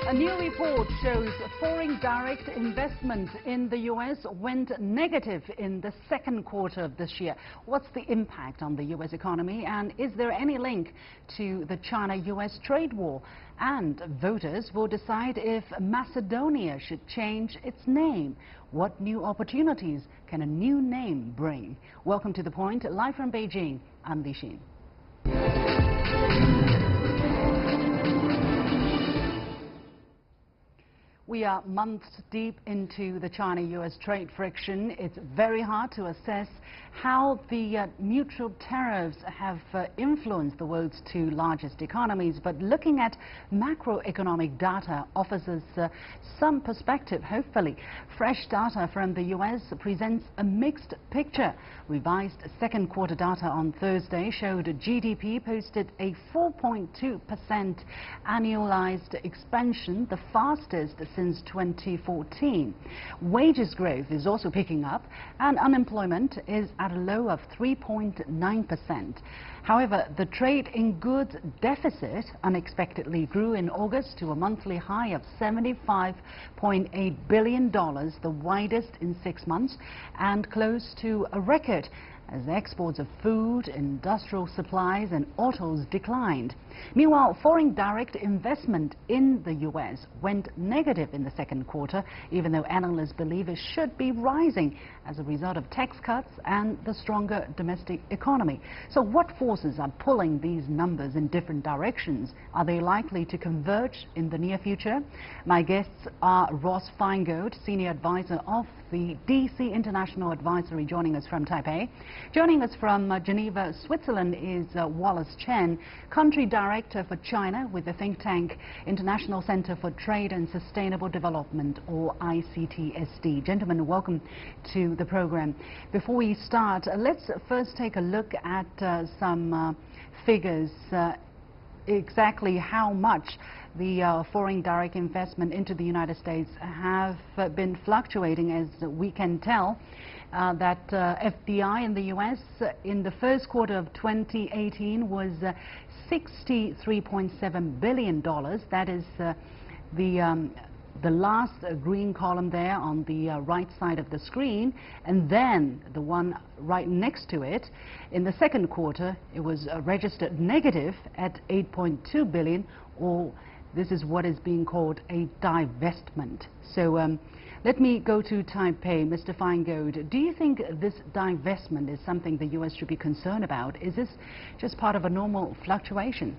A new report shows foreign direct investment in the U.S. went negative in the second quarter of this year. What's the impact on the U.S. economy, and is there any link to the China-U.S. trade war? And voters will decide if Macedonia should change its name. What new opportunities can a new name bring? Welcome to The Point. Live from Beijing, I'm Li Xin. We are months deep into the China-U.S. trade friction. It's very hard to assess how the mutual tariffs have influenced the world's two largest economies. But looking at macroeconomic data offers us some perspective, hopefully. Fresh data from the U.S. presents a mixed picture. Revised second quarter data on Thursday showed GDP posted a 4.2% annualized expansion, the fastest since 2014. Wages growth is also picking up, and unemployment is at a low of 3.9%. However, the trade in goods deficit unexpectedly grew in August to a monthly high of $75.8 billion, the widest in 6 months, and close to a record as exports of food, industrial supplies and autos declined. Meanwhile, foreign direct investment in the U.S. went negative in the second quarter, even though analysts believe it should be rising as a result of tax cuts and the stronger domestic economy. So what forces are pulling these numbers in different directions? Are they likely to converge in the near future? My guests are Ross Feingold, Senior Advisor of the DC International Advisory, joining us from Taipei. Joining us from Geneva, Switzerland is Wallace Chen, Country Director for China with the think tank International Center for Trade and Sustainable Development, or ICTSD. Gentlemen, welcome to the program. Before we start, let's first take a look at some figures, exactly how much the foreign direct investment into the United States have been fluctuating. As we can tell, that FDI in the U.S. in the first quarter of 2018 was $63.7 billion. That is the last green column there on the right side of the screen, and then the one right next to it. In the second quarter, it was registered negative at $8.2 billion, or this is what is being called a divestment. So let me go to Taipei. Mr. Feingold, do you think this divestment is something the U.S. should be concerned about? Is this just part of a normal fluctuation?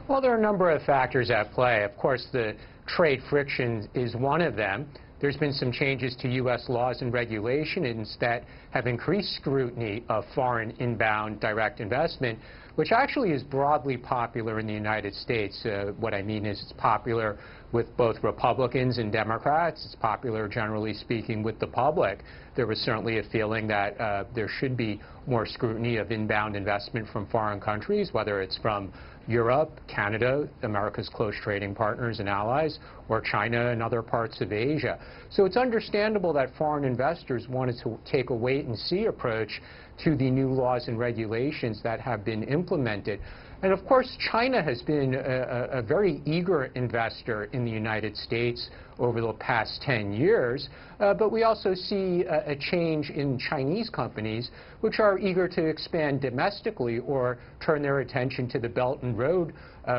Well, there are a number of factors at play. Of course, the trade friction is one of them. There's been some changes to U.S. laws and regulations that have increased scrutiny of foreign inbound direct investment, which actually is broadly popular in the United States. What I mean is it's popular with both Republicans and Democrats. It's popular, generally speaking, with the public. There was certainly a feeling that there should be more scrutiny of inbound investment from foreign countries, whether it's from Europe, Canada, America's close trading partners and allies, or China and other parts of Asia. So it's understandable that foreign investors wanted to take a wait-and-see approach to the new laws and regulations that have been implemented. And of course, China has been a very eager investor in the United States over the past 10 years, but we also see a change in Chinese companies which are eager to expand domestically or turn their attention to the Belt and Road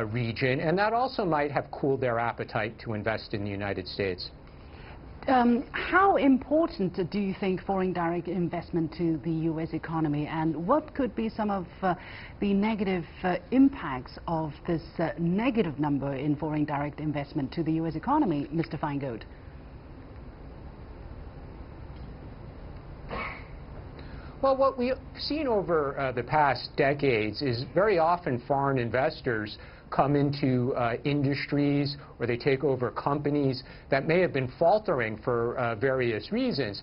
region, and that also might have cooled their appetite to invest in the United States. How important do you think foreign direct investment to the U.S. economy, and what could be some of the negative impacts of this negative number in foreign direct investment to the U.S. economy, Mr. Feingold? Well, what we've seen over the past decades is very often foreign investors come into industries, or they take over companies that may have been faltering for various reasons.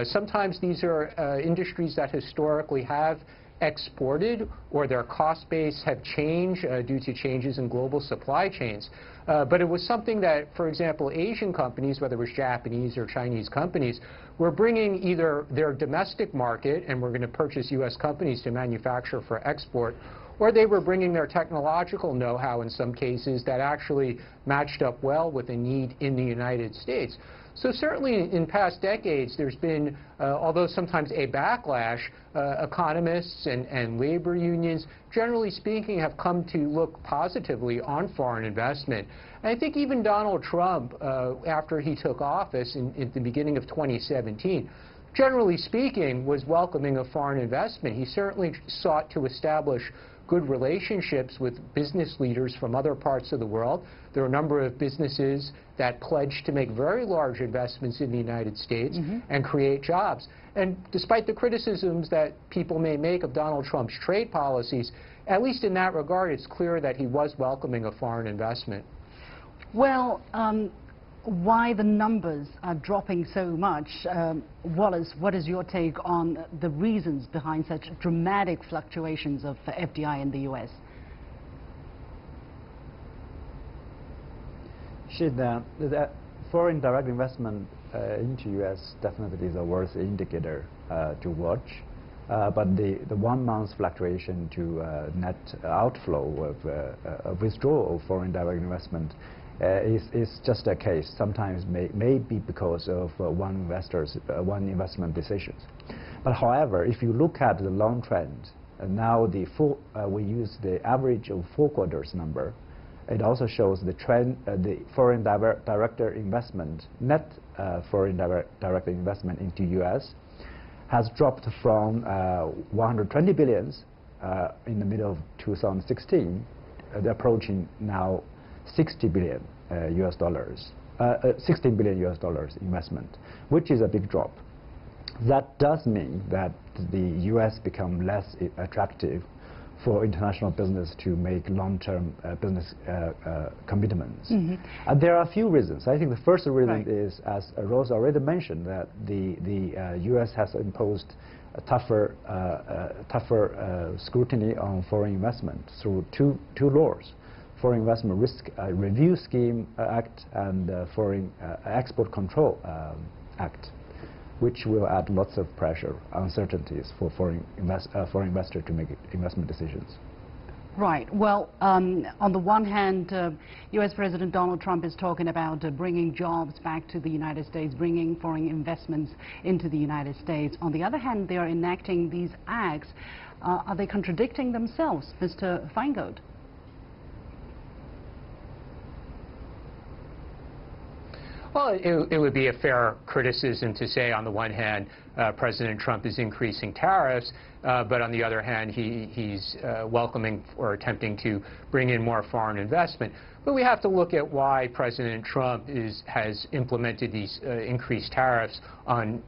Sometimes these are industries that historically have exported, or their cost base have changed due to changes in global supply chains. But it was something that, for example, Asian companies, whether it was Japanese or Chinese companies, were bringing either their domestic market, and we're going to purchase U.S. companies to manufacture for export, or they were bringing their technological know-how in some cases that actually matched up well with a need in the United States. So certainly in past decades, there's been, although sometimes a backlash, economists and labor unions, generally speaking, have come to look positively on foreign investment. And I think even Donald Trump, after he took office in the beginning of 2017, generally speaking, was welcoming of foreign investment. He certainly sought to establish good relationships with business leaders from other parts of the world. There are a number of businesses that pledged to make very large investments in the United States and create jobs. And despite the criticisms that people may make of Donald Trump's trade policies, at least in that regard, it's clear that he was welcoming of foreign investment. Well, why the numbers are dropping so much? Wallace, what is your take on the reasons behind such dramatic fluctuations of FDI in the U.S.? The foreign direct investment into U.S. definitely is a worthy indicator to watch. But the 1 month fluctuation to net outflow of withdrawal of foreign direct investment is just a case. Sometimes may be because of one investment decisions. But however, if you look at the long trend, now we use the average of 4 quarters number. It also shows the trend, the foreign direct investment, net foreign direct investment into U.S. has dropped from 120 billions in the middle of 2016, approaching now 60 billion US dollars, 16 billion US dollars investment, which is a big drop. That does mean that the U.S. become less attractive for international business to make long-term business commitments. And there are a few reasons. I think the first reason is, as Rose already mentioned, that the U.S. has imposed a tougher scrutiny on foreign investment through two laws: Foreign Investment Risk Review Scheme Act and Foreign Export Control Act, which will add lots of pressure, uncertainties for foreign investors to make investment decisions. Right. Well, on the one hand, U.S. President Donald Trump is talking about bringing jobs back to the United States, bringing foreign investments into the United States. On the other hand, they are enacting these acts. Are they contradicting themselves, Mr. Feingold? Well, it would be a fair criticism to say, on the one hand, President Trump is increasing tariffs, but on the other hand, he's welcoming or attempting to bring in more foreign investment. But we have to look at why President Trump has implemented these increased tariffs on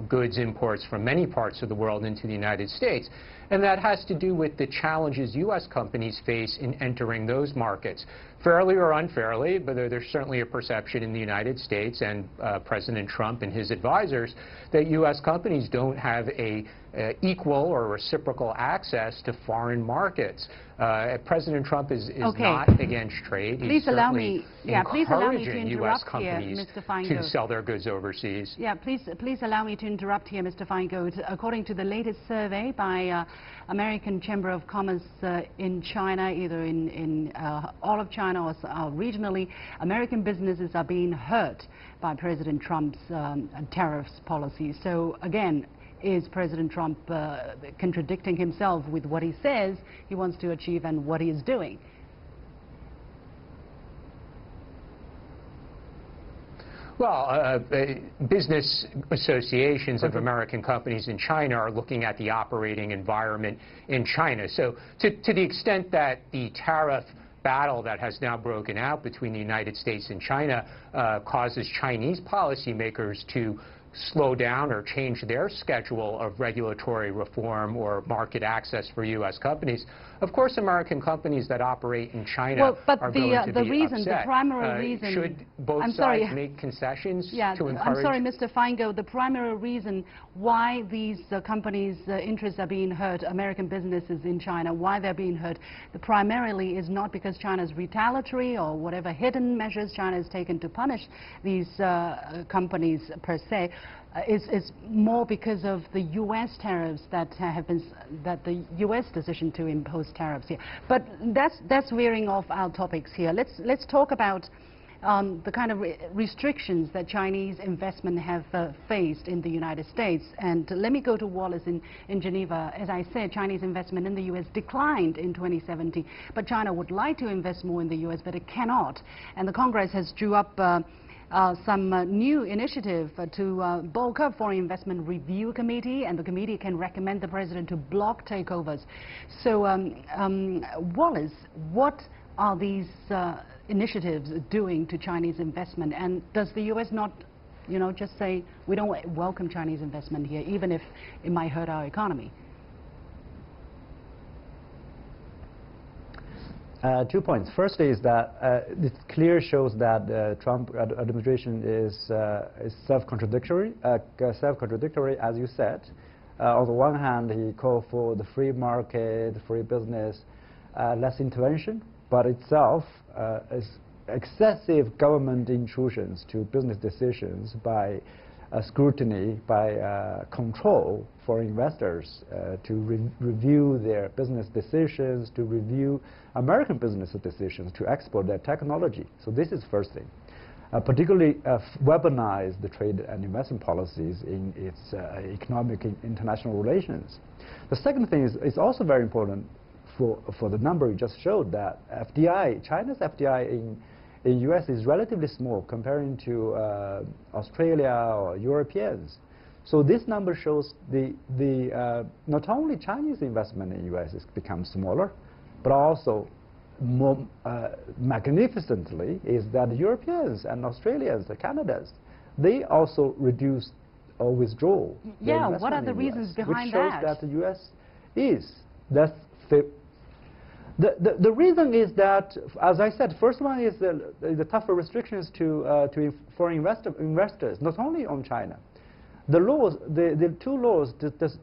goods imports from many parts of the world into the United States. And that has to do with the challenges U.S. companies face in entering those markets. Fairly or unfairly, but there's certainly a perception in the United States and President Trump and his advisors that U.S. companies don't have equal or reciprocal access to foreign markets. President Trump is not against trade. He's certainly encouraging U.S. companies to sell their goods overseas. Yeah, please allow me to interrupt here, Mr. Feingold. According to the latest survey by American Chamber of Commerce in China, either in all of China or regionally, American businesses are being hurt by President Trump's tariffs policy. So again, is President Trump contradicting himself with what he says he wants to achieve and what he is doing? Well, business associations of American companies in China are looking at the operating environment in China. So to the extent that the tariff battle that has now broken out between the United States and China causes Chinese policymakers to slow down or change their schedule of regulatory reform or market access for U.S. companies, of course American companies that operate in China are going to be upset. The primary reason... Should both sides make concessions to encourage... I'm sorry, Mr. Feingold. The primary reason why these companies' interests are being hurt, American businesses in China, why they're being hurt, primarily is not because China's retaliatory or whatever hidden measures China has taken to punish these companies per se. is more because of the U.S. tariffs that the U.S. decision to impose tariffs here. But that's veering off our topics here. Let's talk about the kind of restrictions that Chinese investment have faced in the United States. And let me go to Wallace in Geneva. As I said, Chinese investment in the U.S. declined in 2017, but China would like to invest more in the U.S., but it cannot. And the Congress has drew up some new initiative to bulk up Foreign Investment Review Committee, and the committee can recommend the president to block takeovers. So, Wallace, what are these initiatives doing to Chinese investment, and does the U.S. not, just say we don't welcome Chinese investment here, even if it might hurt our economy? 2 points. First is that it clearly shows that the Trump administration is self-contradictory, as you said. On the one hand, he called for the free market, free business, less intervention, but itself is excessive government intrusions to business decisions by scrutiny, by control for investors to review their business decisions, to review American business decisions to export their technology. So this is first thing. Particularly weaponize the trade and investment policies in its economic international relations. The second thing is also very important for the number you just showed, that FDI, China's FDI in U.S. is relatively small comparing to Australia or Europeans. So this number shows not only Chinese investment in U.S. has become smaller, but also more magnificently is that Europeans and Australians, the Canadas, they also reduce or withdraw. Yeah, what are the reasons behind that? Which shows that the U.S. is the reason is that, as I said, first one is the tougher restrictions to foreign investors, not only on China. The laws, the two laws,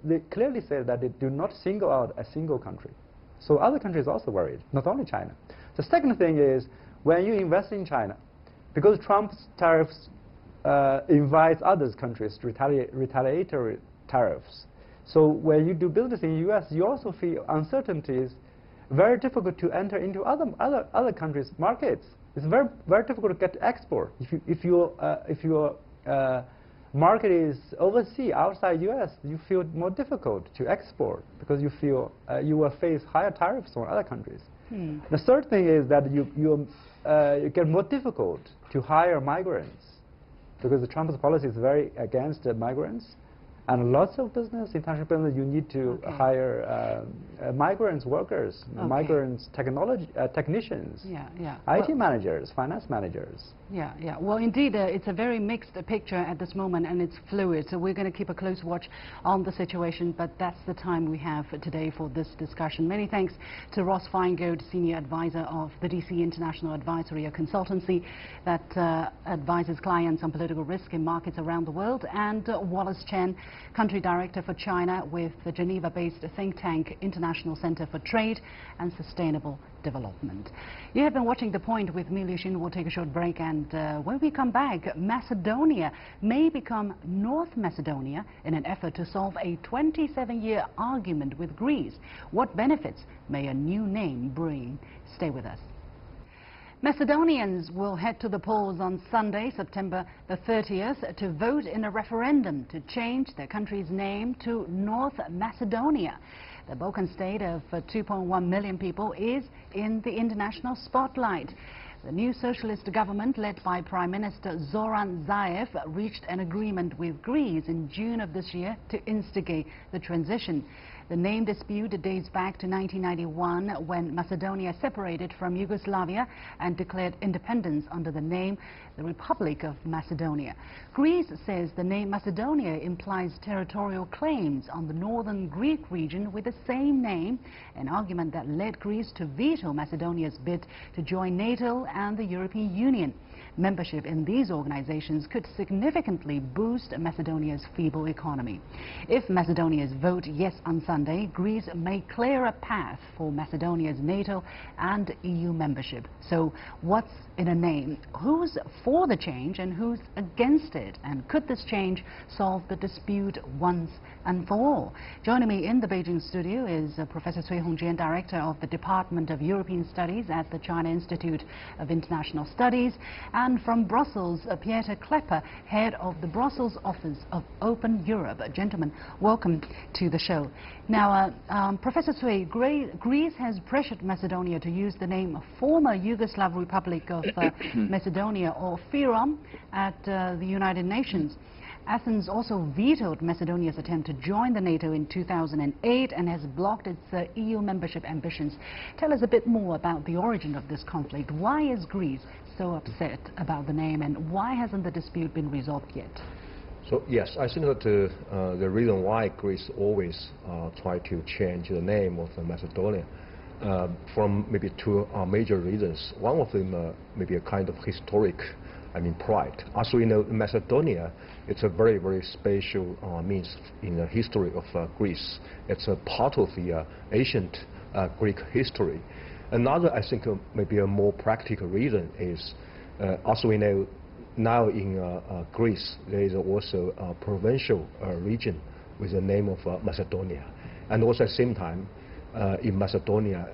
they clearly say that they do not single out a single country. So other countries are also worried, not only China. The second thing is, when you invest in China, because Trump's tariffs invites other countries to retaliatory tariffs. So when you do business in the U.S., you also feel uncertainties. Very difficult to enter into other countries' markets. It's very difficult to get export. If your market is overseas, outside U.S., you feel more difficult to export because you feel you will face higher tariffs on other countries. The third thing is that you get more difficult to hire migrants because the Trump's policy is very against migrants. And lots of business, international business, you need to hire migrants, workers, migrants, technicians, IT managers, finance managers. Yeah. Well, indeed, it's a very mixed picture at this moment, and it's fluid. So we're going to keep a close watch on the situation, but that's the time we have today for this discussion. Many thanks to Ross Feingold, Senior Advisor of the DC International Advisory, a consultancy that advises clients on political risk in markets around the world, and Wallace Chen, Country Director for China with the Geneva-based think tank International Center for Trade and Sustainable Development. You have been watching The Point with me, Liu Xin. We'll take a short break, and when we come back, Macedonia may become North Macedonia in an effort to solve a 27-year argument with Greece. What benefits may a new name bring? Stay with us. Macedonians will head to the polls on Sunday, September the 30th, to vote in a referendum to change their country's name to North Macedonia. The Balkan state of 2.1 million people is in the international spotlight. The new socialist government, led by Prime Minister Zoran Zaev, reached an agreement with Greece in June of this year to instigate the transition. The name dispute dates back to 1991, when Macedonia separated from Yugoslavia and declared independence under the name the Republic of Macedonia. Greece says the name Macedonia implies territorial claims on the northern Greek region with the same name, an argument that led Greece to veto Macedonia's bid to join NATO and the European Union. Membership in these organizations could significantly boost Macedonia's feeble economy. If Macedonia's vote yes on Sunday Sunday, Greece may clear a path for Macedonia's NATO and EU membership. So what's in a name? Who's for the change and who's against it? And could this change solve the dispute once and for all? Joining me in the Beijing studio is Professor Cui Hongjian, Director of the Department of European Studies at the China Institute of International Studies, and from Brussels, Pieter Klepper, Head of the Brussels Office of Open Europe. Gentlemen, welcome to the show. Now, Professor Cui, Greece has pressured Macedonia to use the name former Yugoslav Republic of Macedonia, or FYROM, at the United Nations. Athens also vetoed Macedonia's attempt to join the NATO in 2008 and has blocked its EU membership ambitions. Tell us a bit more about the origin of this conflict. Why is Greece so upset about the name, and why hasn't the dispute been resolved yet? So yes, I think that the reason why Greece always try to change the name of Macedonia from maybe two major reasons. One of them maybe a kind of historic, pride. As we know, Macedonia, it's a very, very special means in the history of Greece. It's a part of the ancient Greek history. Another, I think, maybe a more practical reason is, as we know, now in Greece, there is also a provincial region with the name of Macedonia. And also at the same time, in Macedonia,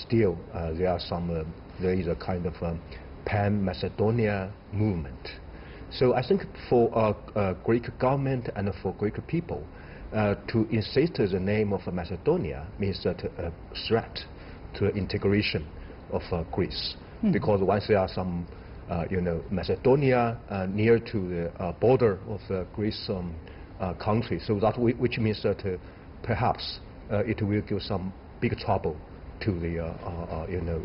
still there is a kind of pan-Macedonia movement. So I think for Greek government and for Greek people, to insist the name of Macedonia means that a threat to the integration of Greece. Because once there are some Macedonia near to the border of the Greece country, so that which means that perhaps it will give some big trouble to the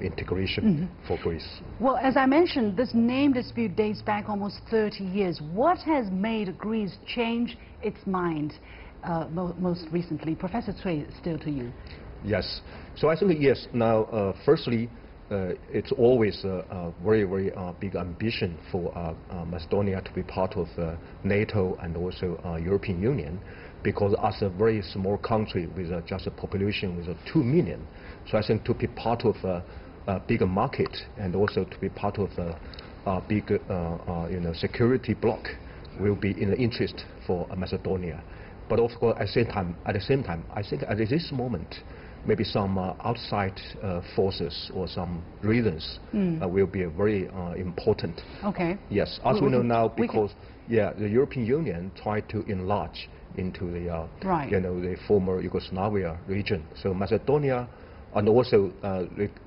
integration for Greece. Well, as I mentioned, this name dispute dates back almost 30 years. What has made Greece change its mind most recently? Professor Cui, still to you. Yes. So I think, yes, now, firstly, it's always a very, very big ambition for Macedonia to be part of NATO and also European Union, because as a very small country with just a population with 2 million, so I think to be part of a bigger market and also to be part of a big security bloc will be in the interest for Macedonia. But of course, at the same time, I think at this moment, maybe some outside forces or some reasons will be very important. Okay. Yes, as we know now, because the European Union tried to enlarge into the the former Yugoslavia region. So Macedonia, and also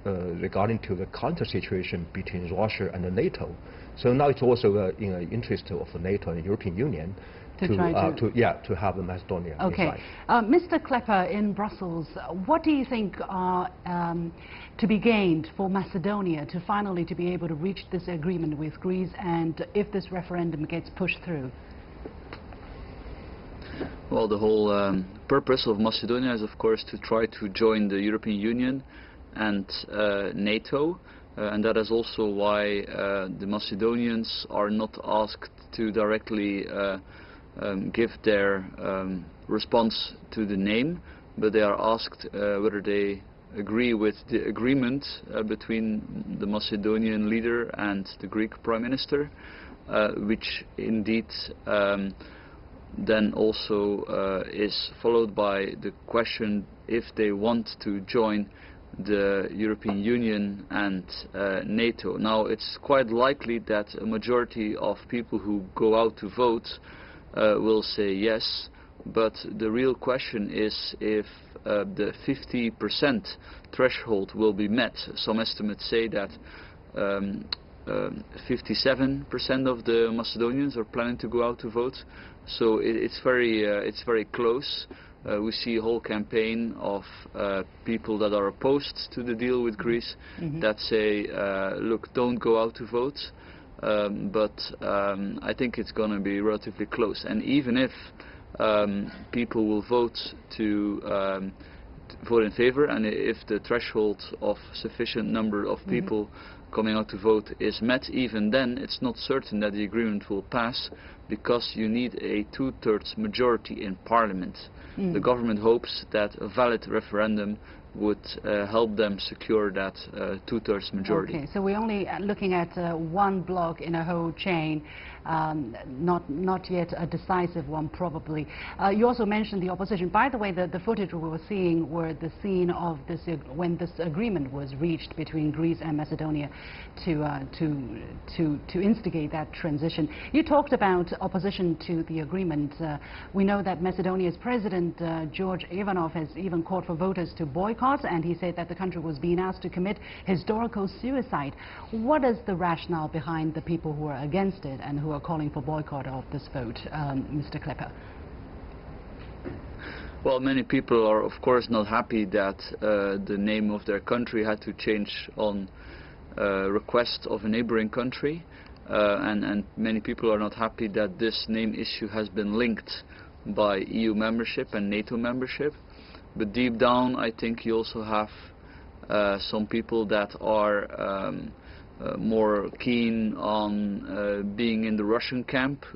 regarding to the current situation between Russia and the NATO. So now it's also in the interest of NATO and the European Union to have the Macedonia inside. Mr. Klepper in Brussels, what do you think are to be gained for Macedonia to finally to be able to reach this agreement with Greece, and if this referendum gets pushed through? Well, the whole purpose of Macedonia is, of course, to try to join the European Union and NATO, and that is also why the Macedonians are not asked to directly give their response to the name, but they are asked whether they agree with the agreement between the Macedonian leader and the Greek Prime Minister, which indeed then also is followed by the question if they want to join the European Union and NATO. Now, it's quite likely that a majority of people who go out to vote will say yes, but the real question is if the 50% threshold will be met. Some estimates say that 57% of the Macedonians are planning to go out to vote, so it's very close. We see a whole campaign of people that are opposed to the deal with Greece that say, look, don't go out to vote. But I think it's going to be relatively close. And even if people will vote to vote in favor, and if the threshold of sufficient number of people coming out to vote is met, even then it's not certain that the agreement will pass, because you need a 2/3 majority in Parliament. The government hopes that a valid referendum would help them secure that 2/3 majority. Okay, so we're only looking at one block in a whole chain, not yet a decisive one, probably. You also mentioned the opposition. By the way, the footage we were seeing were the scene of this when this agreement was reached between Greece and Macedonia to instigate that transition. You talked about opposition to the agreement. We know that Macedonia's president George Ivanov has even called for voters to boycott, and he said that the country was being asked to commit historical suicide. What is the rationale behind the people who are against it and who are calling for boycott of this vote, Mr. Klepper? Well, many people are of course not happy that the name of their country had to change on request of a neighboring country, and many people are not happy that this name issue has been linked by EU membership and NATO membership. But deep down, I think you also have some people that are more keen on being in the Russian camp,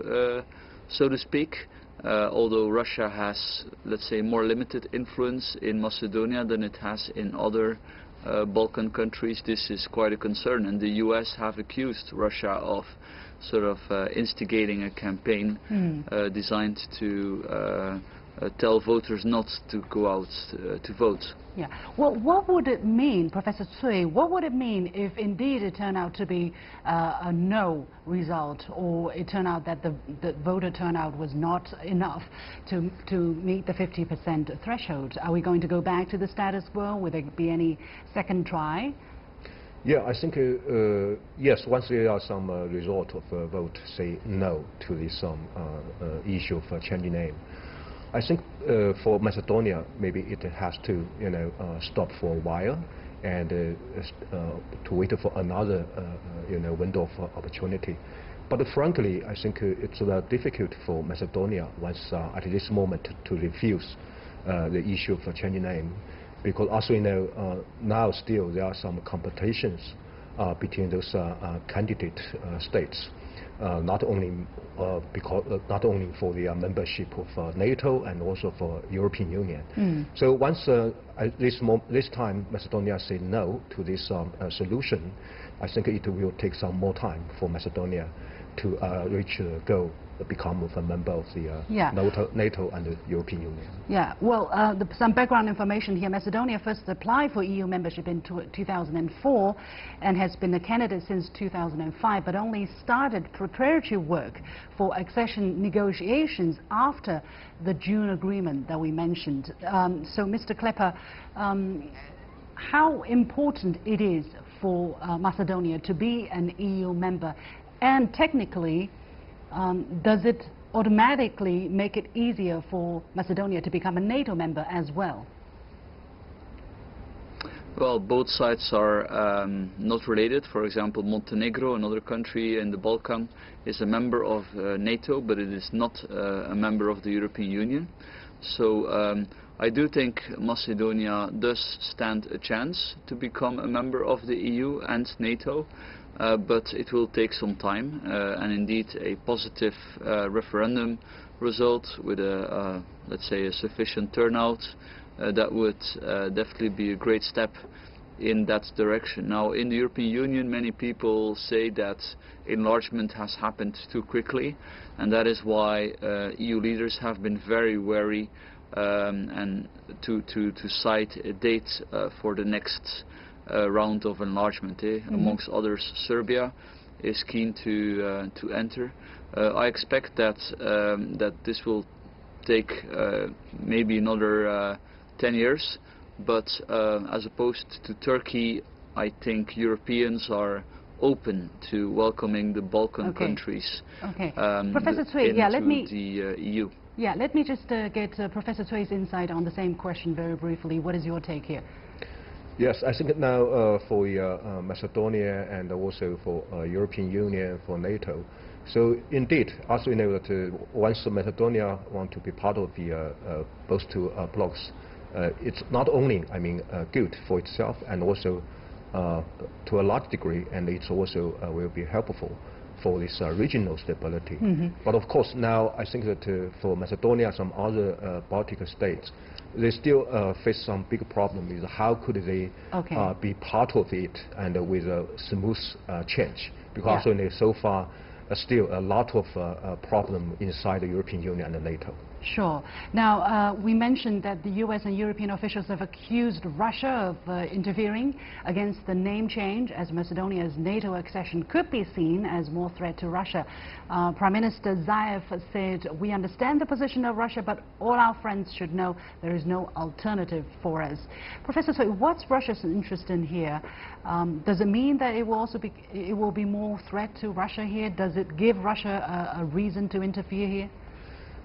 so to speak. Although Russia has, let's say, more limited influence in Macedonia than it has in other Balkan countries, this is quite a concern. And the US have accused Russia of sort of instigating a campaign designed to tell voters not to go out to vote. Yeah. Well, what would it mean, Professor Cui, what would it mean if indeed it turned out to be a no result, or it turned out that the voter turnout was not enough to meet the 50% threshold? Are we going to go back to the status quo? Will there be any second try? Yeah, I think, yes, once there are some result of a vote say no to this issue of changing name, I think for Macedonia, maybe it has to, stop for a while and to wait for another, window of opportunity. But frankly, I think it's difficult for Macedonia once at this moment to refuse the issue of changing name, because also, now still there are some competitions between those candidate states. Not only for the membership of NATO and also for European Union. So once this time Macedonia said no to this solution, I think it will take some more time for Macedonia to reach the goal, become a member of the NATO and the European Union. Yeah, well, some background information here. Macedonia first applied for EU membership in 2004 and has been a candidate since 2005, but only started preparatory work for accession negotiations after the June agreement that we mentioned. So, Mr. Klepper, how important it is for Macedonia to be an EU member, and technically, does it automatically make it easier for Macedonia to become a NATO member as well? Well, both sides are not related. For example, Montenegro, another country in the Balkan, is a member of NATO, but it is not a member of the European Union. So I do think Macedonia does stand a chance to become a member of the EU and NATO. But it will take some time, and indeed a positive referendum result with a, let's say, a sufficient turnout, that would definitely be a great step in that direction. Now, in the European Union, many people say that enlargement has happened too quickly, and that is why EU leaders have been very wary and to cite a date for the next round of enlargement. Amongst others, Serbia is keen to enter. I expect that that this will take maybe another 10 years, but as opposed to Turkey, I think Europeans are open to welcoming the Balkan countries Professor Cui, into the EU. Yeah, let me just get Professor Cui's insight on the same question very briefly. What is your take here? Yes, I think now for Macedonia and also for European Union, for NATO. So indeed, also that once Macedonia want to be part of the both two blocks, it's not only, I mean, good for itself and also to a large degree, and it's also will be helpful for this regional stability. But of course, now I think that for Macedonia, some other Baltic states, they still face some big problem with how could they be part of it and with a smooth change, because so far still a lot of problem inside the European Union and NATO. Sure. Now, we mentioned that the U.S. and European officials have accused Russia of interfering against the name change, as Macedonia's NATO accession could be seen as more threat to Russia. Prime Minister Zaev said, "We understand the position of Russia, but all our friends should know there is no alternative for us." Professor Tsui, what's Russia's interest in here? Does it mean that it will be more threat to Russia here? Does it give Russia a reason to interfere here?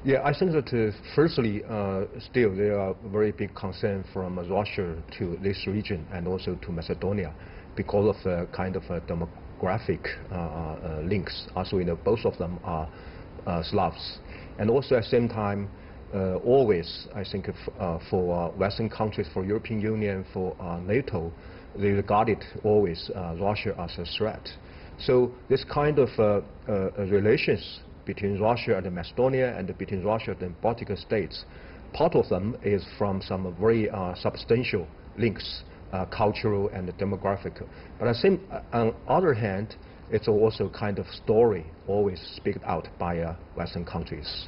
Yeah, I think that firstly, still there are very big concern from Russia to this region and also to Macedonia because of the kind of demographic links. Also, both of them are Slavs. And also at the same time, always, I think, for Western countries, for European Union, for NATO, they regarded always Russia as a threat. So this kind of relations between Russia and Macedonia and between Russia and the Baltic states, part of them is from some very substantial links, cultural and demographic. But I think on the other hand, it's also kind of story always speaked out by Western countries.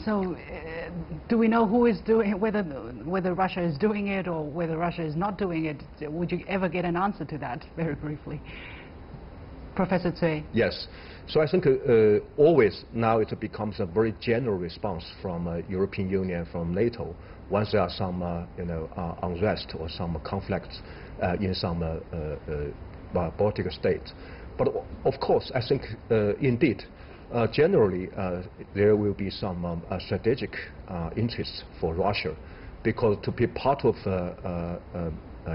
So, do we know who is doing, whether Russia is doing it or whether Russia is not doing it? Would you ever get an answer to that, very briefly? Professor Tsui. Yes. So I think always now it becomes a very general response from European Union, from NATO, once there are some unrest or some conflicts in some Baltic states. But of course, I think indeed, generally there will be some strategic interest for Russia, because to be part of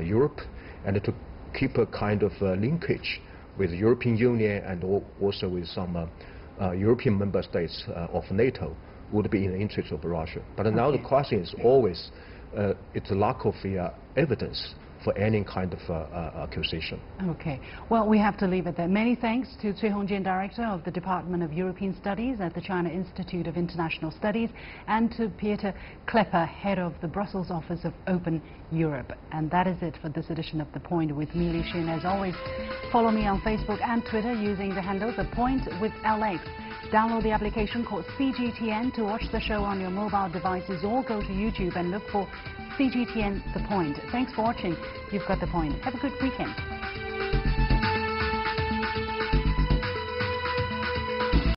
Europe and to keep a kind of linkage with the European Union and also with some European member states of NATO would be in the interest of Russia. But now the question is always it's a lack of evidence for any kind of accusation. Okay. Well, we have to leave it there. Many thanks to Tsui Hongjian, Director of the Department of European Studies at the China Institute of International Studies, and to Peter Klepper, Head of the Brussels Office of Open Europe. And that is it for this edition of The Point with me, Li Xin. As always, follow me on Facebook and Twitter using the handle The Point with LX. Download the application called CGTN to watch the show on your mobile devices, or go to YouTube and look for CGTN The Point. Thanks for watching. You've got The Point. Have a good weekend.